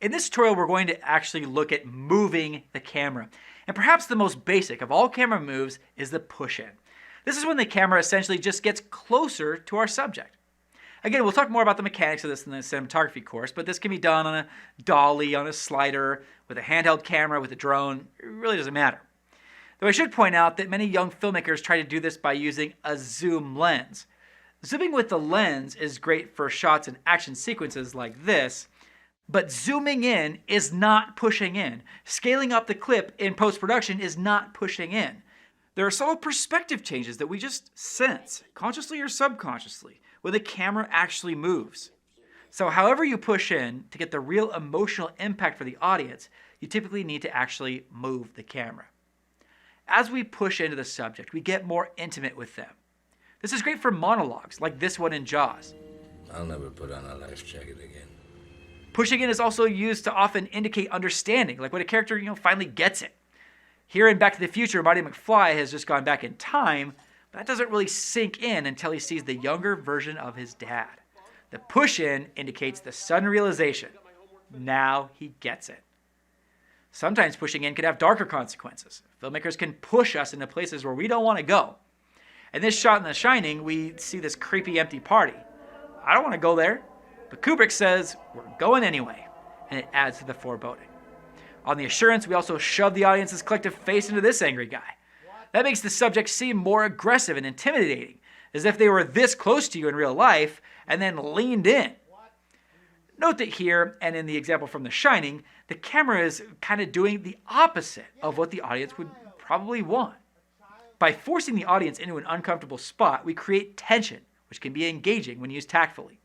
In this tutorial, we're going to actually look at moving the camera. And perhaps the most basic of all camera moves is the push-in. This is when the camera essentially just gets closer to our subject. Again, we'll talk more about the mechanics of this in the cinematography course, but this can be done on a dolly, on a slider, with a handheld camera, with a drone. It really doesn't matter. Though I should point out that many young filmmakers try to do this by using a zoom lens. Zooming with the lens is great for shots and action sequences like this, but zooming in is not pushing in. Scaling up the clip in post-production is not pushing in. There are subtle perspective changes that we just sense, consciously or subconsciously, when the camera actually moves. So however you push in to get the real emotional impact for the audience, you typically need to actually move the camera. As we push into the subject, we get more intimate with them. This is great for monologues, like this one in Jaws. I'll never put on a life jacket again. Pushing in is also used to often indicate understanding, like when a character finally gets it. Here in Back to the Future, Marty McFly has just gone back in time, but that doesn't really sink in until he sees the younger version of his dad. The push-in indicates the sudden realization. Now he gets it. Sometimes pushing in can have darker consequences. Filmmakers can push us into places where we don't want to go. In this shot in The Shining, we see this creepy empty party. I don't want to go there, but Kubrick says we're going anyway, and it adds to the foreboding. On The Assurance, we also shove the audience's collective face into this angry guy. That makes the subject seem more aggressive and intimidating, as if they were this close to you in real life and then leaned in. Note that here, and in the example from The Shining, the camera is kind of doing the opposite of what the audience would probably want. By forcing the audience into an uncomfortable spot, we create tension, which can be engaging when used tactfully.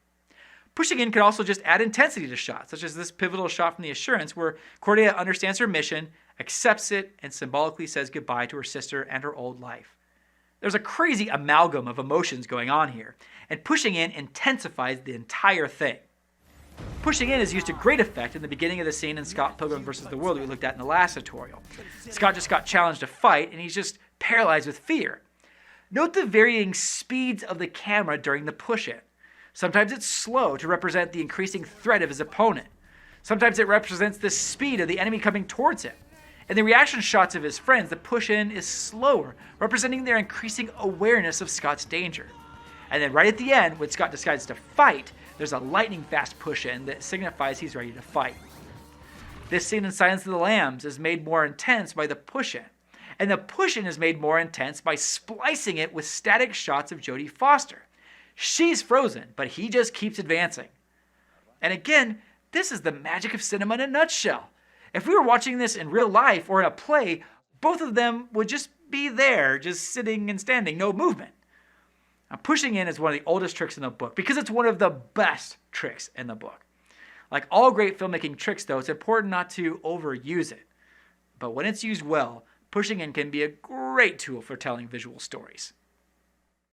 Pushing in can also just add intensity to shots, such as this pivotal shot from The Assurance where Cordelia understands her mission, accepts it, and symbolically says goodbye to her sister and her old life. There's a crazy amalgam of emotions going on here, and pushing in intensifies the entire thing. Pushing in is used to great effect in the beginning of the scene in Scott Pilgrim vs. the World we looked at in the last tutorial. Scott just got challenged to fight, and he's just paralyzed with fear. Note the varying speeds of the camera during the push-in. Sometimes it's slow to represent the increasing threat of his opponent. Sometimes it represents the speed of the enemy coming towards him. In the reaction shots of his friends, the push-in is slower, representing their increasing awareness of Scott's danger. And then right at the end, when Scott decides to fight, there's a lightning-fast push-in that signifies he's ready to fight. This scene in Silence of the Lambs is made more intense by the push-in. And the push-in is made more intense by splicing it with static shots of Jodie Foster. She's frozen, but he just keeps advancing. And again, this is the magic of cinema in a nutshell. If we were watching this in real life or in a play, both of them would just be there, just sitting and standing, no movement. Now, pushing in is one of the oldest tricks in the book because it's one of the best tricks in the book. Like all great filmmaking tricks, though, it's important not to overuse it. But when it's used well, pushing in can be a great tool for telling visual stories.